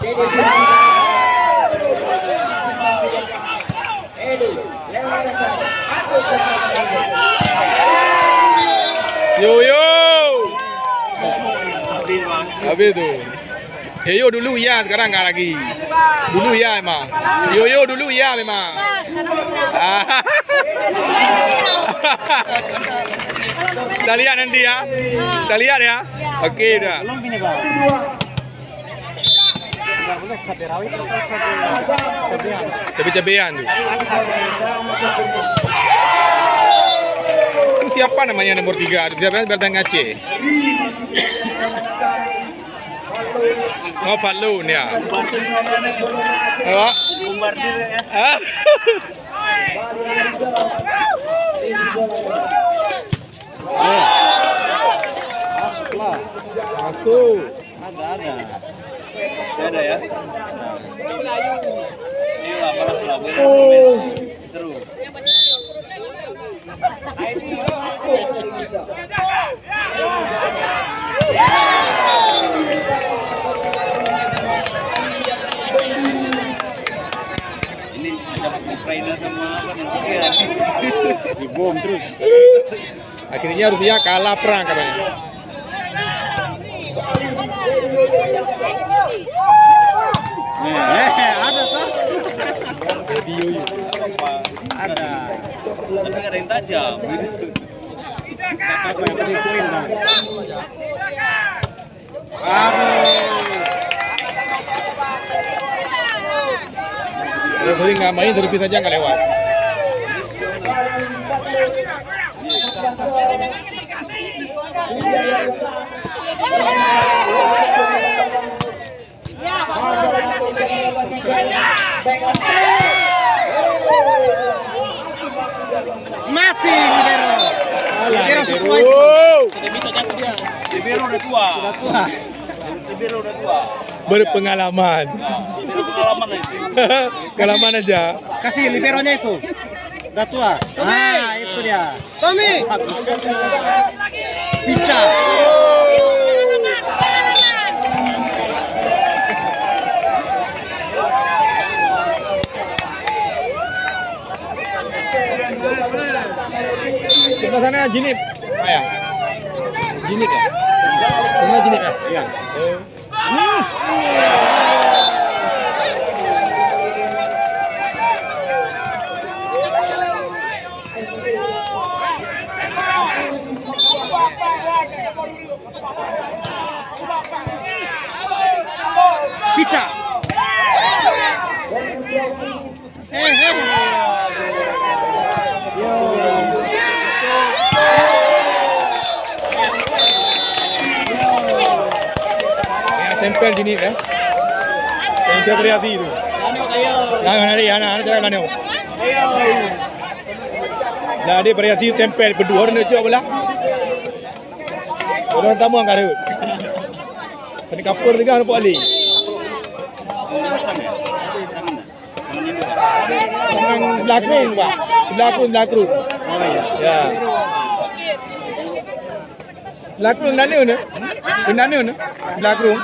Yo yo. Habis tu. Yo dulu ya, sekarang enggak lagi. Dulu ya emang. Yo dulu ya memang. Kita lihat nanti ya. Kita lihat ya. Okey dah. Belum gini, Bang. Enggak boleh cabai rawit atau cabean. Cabai-cabean tu. Siapa namanya nomor 3? Siapa bertang Aceh? Oh, Patlu ni ya. Apa? Bombardir ya. Masuklah. Masuk. Ada. Saya ada ya. Ini lah balap. Seru. Ini macam Ukraina sama apa nih? Dibom terus. Akhirnya Rusia kalah perang katanya. Ada tuh. Video you. Ada. Tapi nggak ada yang tajam. Apa yang penting poin lah. Kalau sering nggak main, terus saja nggak lewat. Mati Libero. Libero setua. Tidak bisa jatuh dia. Libero udah tua. Libero udah tua. Berpengalaman. Libero pengalaman lah itu. Pengalaman aja. Kasih liberonya itu. Udah tua. Ah, itu dia. Tommy. Pica. Sebelah sana Jinip. Ayah. Jinip ya? Sebelah Jinip ya? Iya. Pica. Tempel Jinip ya? Tempel kreasi itu. Anak cara lanyo. Nah, dia kreasi tempel berdua orang nak belah. Orang tamu angkat dia. Kena kapur juga nampak ali. Sangang belakang Pak. Belakang. Oh iya. Ya. Belakang nani ni? Nani ni? Belakang.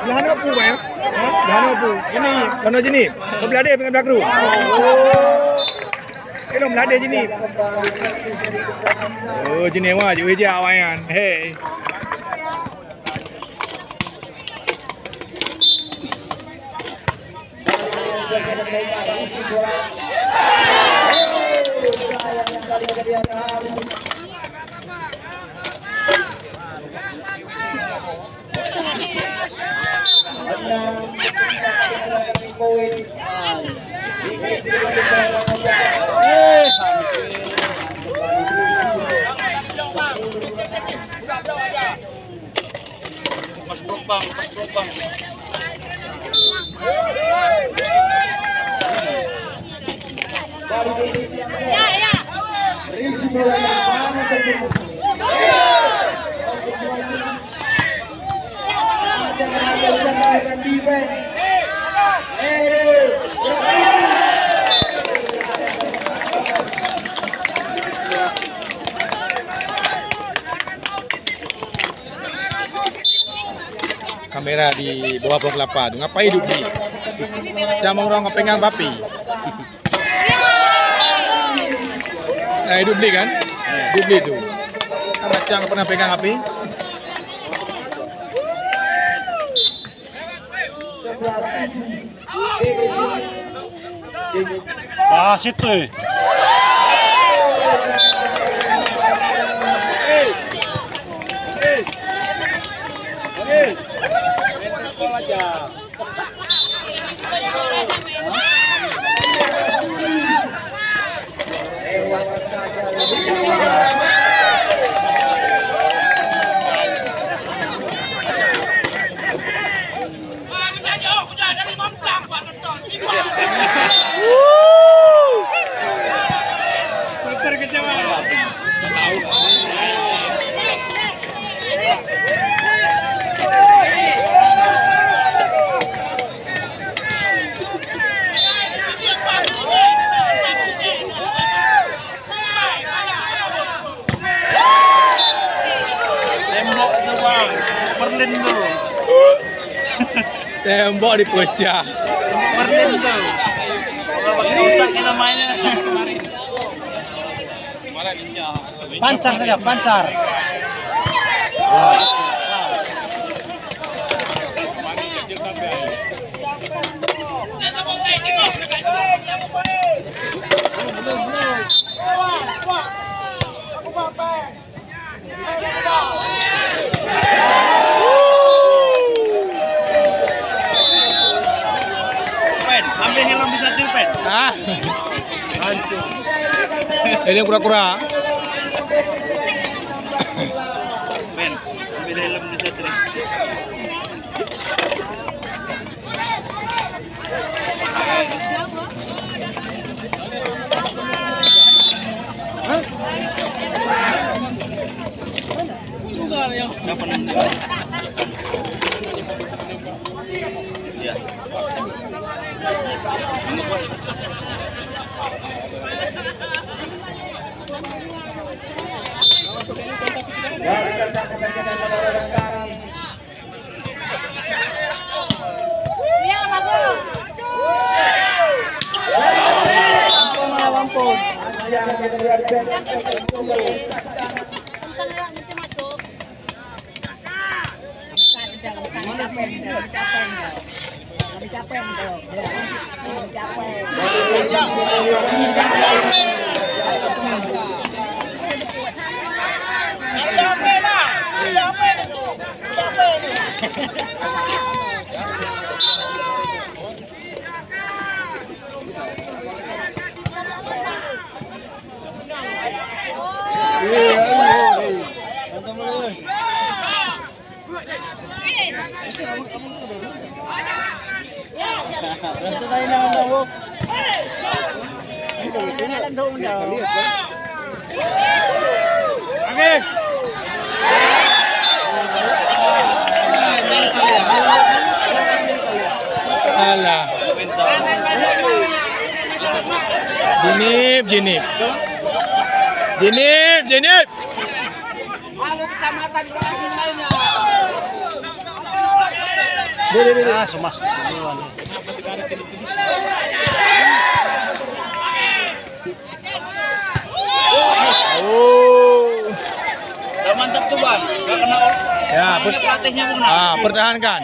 Lahan apa ya? Lahan apa? Ini, lahan jenis. Sebelah dia dengan belakang. Ini belah dia jenis. Oh, jenis mah je je awayan. Hey. Pas propang. Ya. Kamera di bawah pohon kelapa. Ngapain hidup di? Jangan orang pegang bapi. Nah, hidup di kan? Hidup di itu. Macam nggak pernah pegang api. Pas itu. Tembok dipecah. Berlin tuh. Kalau pakai otak ini namanya. Pancar saja, pancar. Ambil helm bisa tuh, Pen. Ah, Hancur. ini yang kura-kura. Pen, ambil helm bisa tuh. Kapan nanti? Ya. Alah. Jinip. Halo kecamatan Kelangin lainnya. Ah, semas. Oh. Udah mantap tuh, Bang. Gak kena. Ya, pelatihnya mau kena. pertahankan.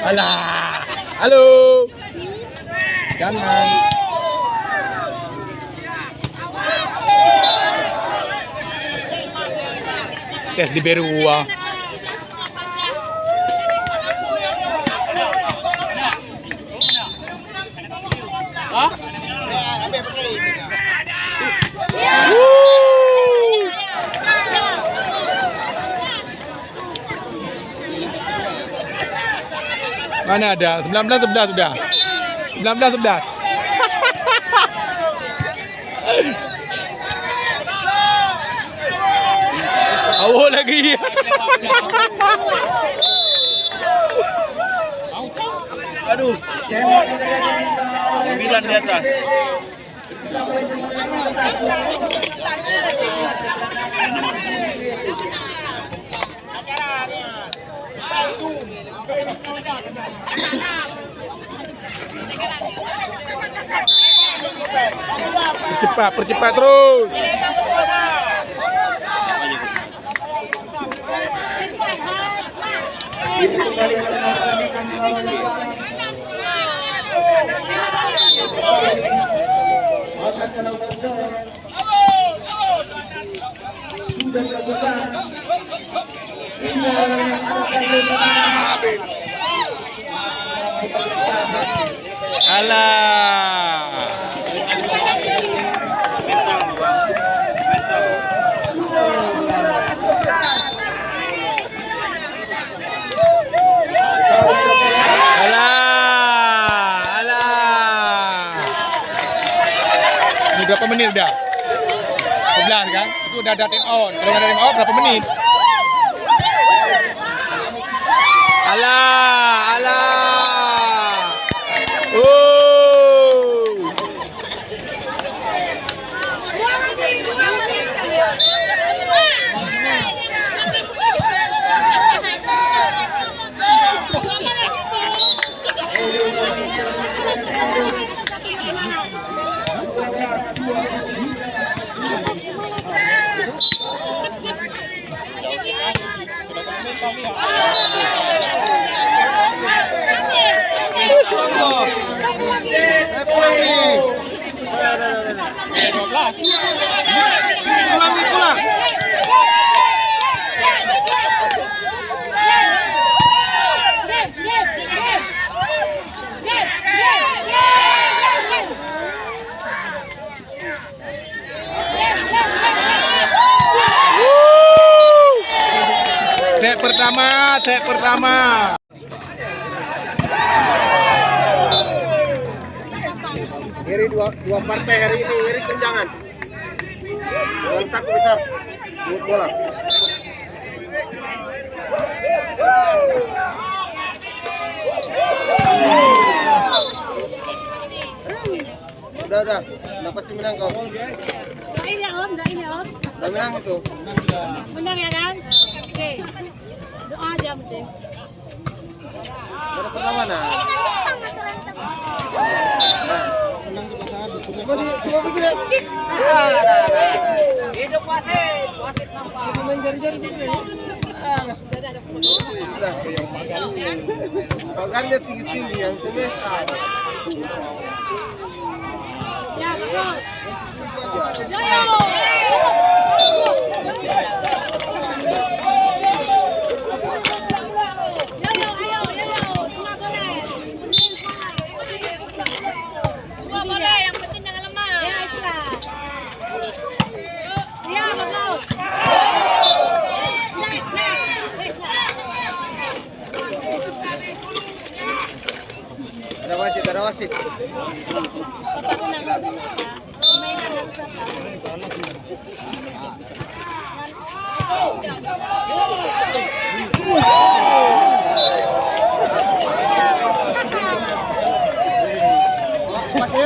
Alah. Halo. Jangan. Tes di Berua. Mana ada? 19-11 sudah. 19-11. Gol lagi. Aduh. 9 di atas. Percepat terus. Alah. Ini berapa menit udah? 11 kan? Itu udah ada time out. Kalau nggak ada time out berapa menit? Alah. Pulang. Set pertama. Iri dua partai hari ini, iri tendangan. Bola satu besar. Bola. Udah pasti menang kau. Ini Om. Udah menang itu. Menang ya kan? Oke. Doa aja penting. Ada perlawanan. Coba begini. Hidup wasit nampak. Main jari-jari begini. Udah. Pagarnya tinggi-tinggi yang semesta. Ya, betul. Ada wasit.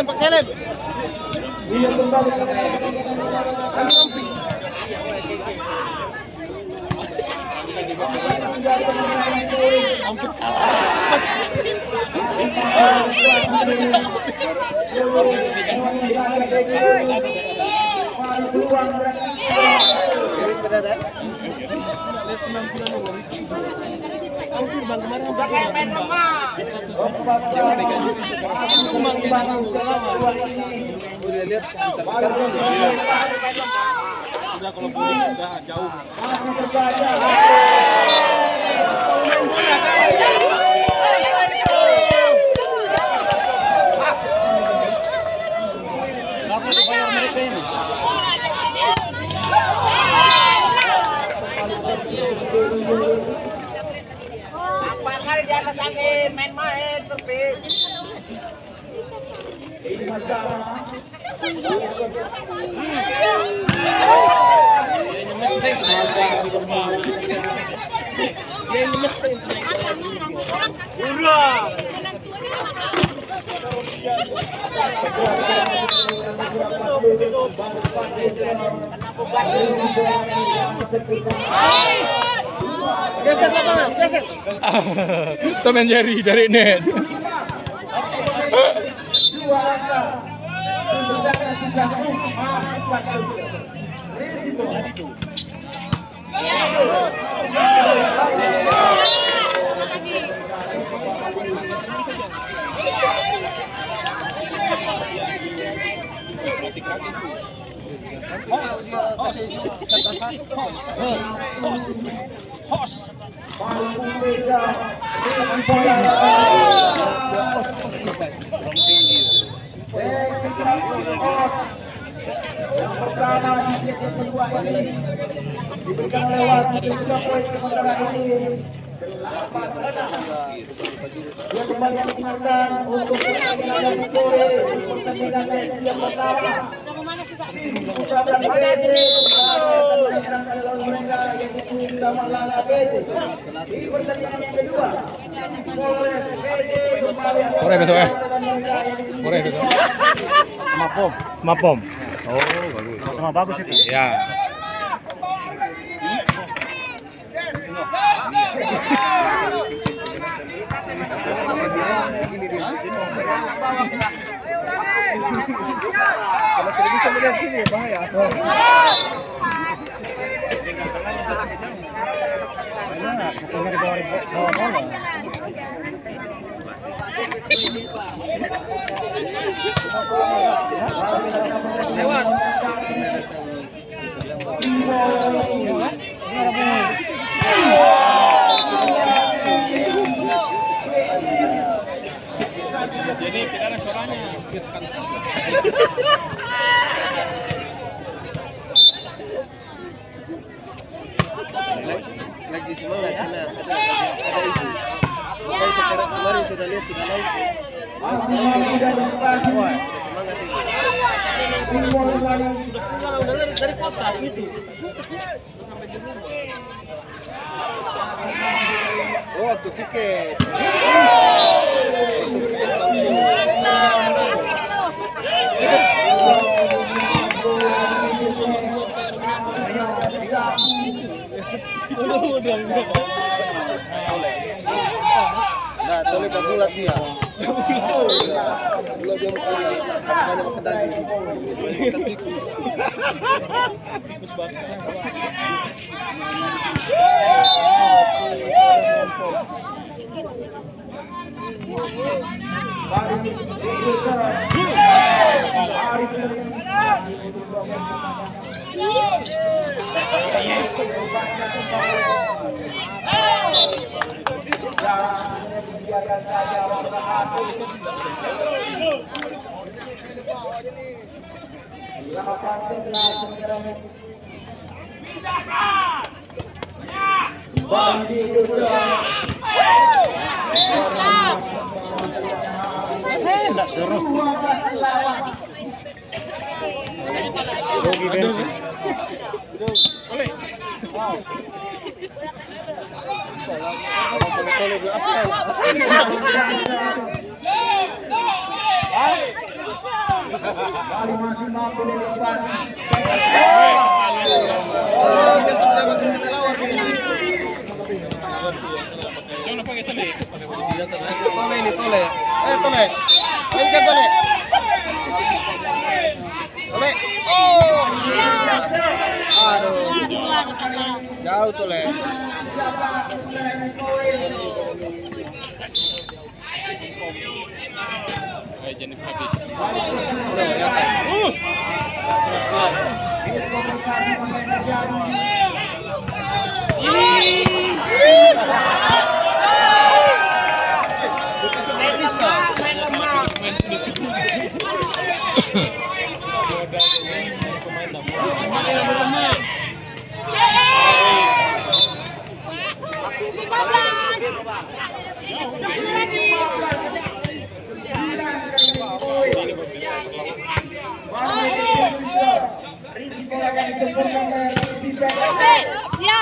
Pakai helm. Lihat besar-besar tuh. Udah kalau boleh udah jauh. Berapa dibayar mereka ini? Empat kali di atas angin, main-main terbit. Geser lapangan, geser. Tom and Jerry dari net. Yang pertama di set yang kedua ini diberikan lewat 3 poin sementara ini. Dia kembali digunakan untuk pertandingan sore pertandingan yang pertama. Usaha PD menyerangkan lawan mereka yaitu Tamalala PD. Di pertandingan yang kedua, Polres PD kembali Polres besok ya? Polres besok. Mapom. Oh, bagus. Sama bagus itu. Ya. Kalau sudah bisa melihat sini bahaya. Lewat. Jadi tidak ada suaranya. Lagi semangat karena ada ibu. Makanya sekarang kemarin sudah lihat sudah live. Sekarang kita wah sudah semangat ini. dari kota itu. Oh, waktu tiket. Waktu tiket kampus. Nah, toleh bulat dia. Bulat dia makanya makan daging. Makan tikus. Tikus bakar. Enggak seru. Rugi bensin. Tole ini tole. Tole. Mainkan tole. Tole. Oh. Aduh. Jauh tole. Jenis habis. Ya.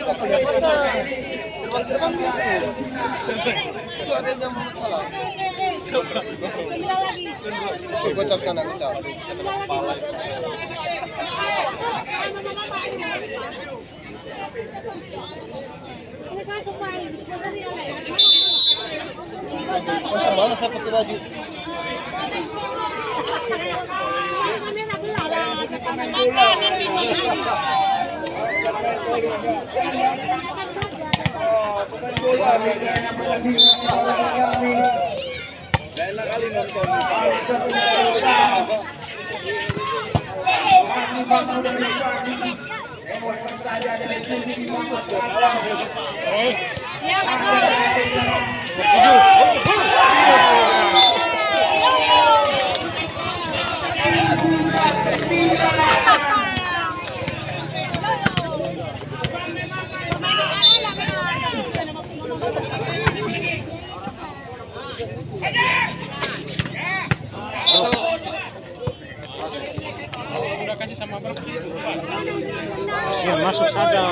Bakal dia pasang. Terbang-terbang gitu. Itu ada yang mulut salah. Tuh, gocap sana, gocap. Masa malas saya pakai baju. Enak kali nonton. Ya, Udah kasih sama berapa? Siap, masuk saja.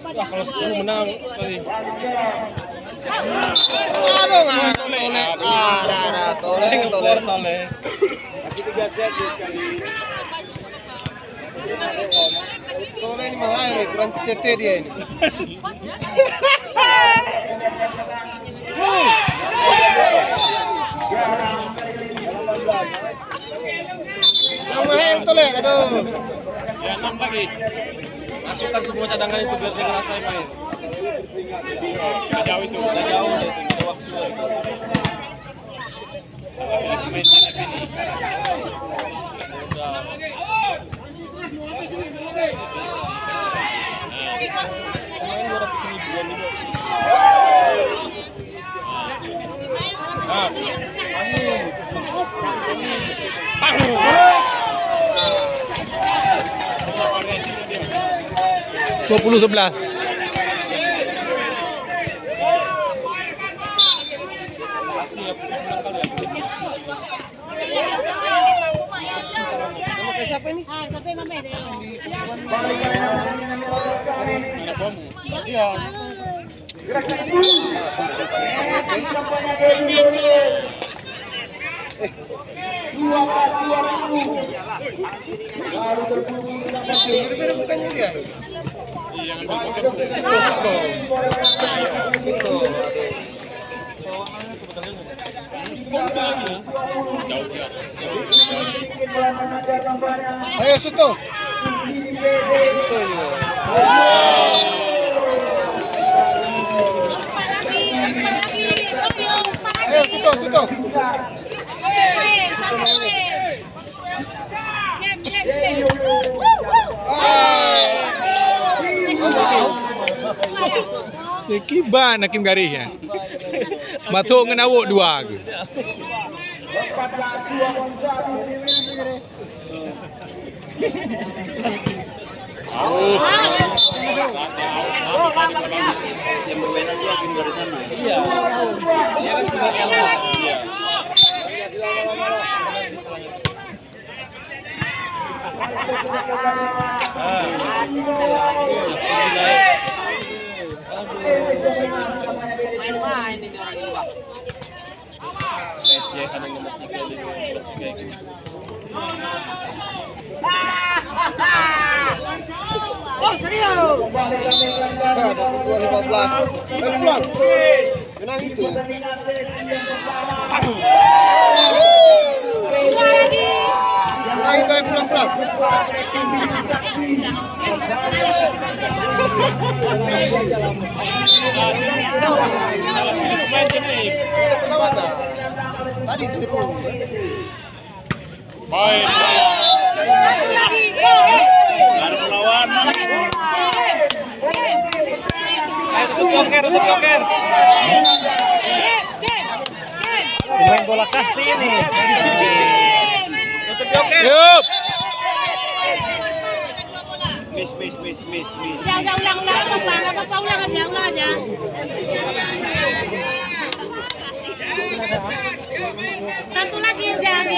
Wah, kalau 10 menang tadi. Aduh, tole. Lagi 3 set sekali. Tole ini mahal, kurang CT dia ini. Mahal tole, aduh. Ya 6 lagi. Masukkan semua cadangan itu biar jangan saya main. Sudah jauh itu, sudah jauh itu, sudah waktu. Salah lagi main sana ini. Main 200.000-an di box. Nah, 20-11. Nama kayak siapa ini? sampai mama deh. Iya. Mirip-mirip bukannya dia? Itu. Ayo Suto. Itu juga. Ayo Suto. Kiban Hakim Garis ya. Masuk dengan awak 2 ke. Yang bermain aja Hakim dari sana. Iya. Dia kan sudah kalah. Iya. Main-main ini orang ini, Pak. Saya kan nomor 3 di 3 gitu. Oh, serius. 22-15. Pulang. Menang itu. Menang itu pulang. Salah pilih pemain jenis. Tadi suruh. Baik. Ada perlawan. Ayo tutup joker. Main bola kasti ini. Tutup oke. Yup. Miss. Udah ulang-ulang apa ulang aja. Satu lagi udah.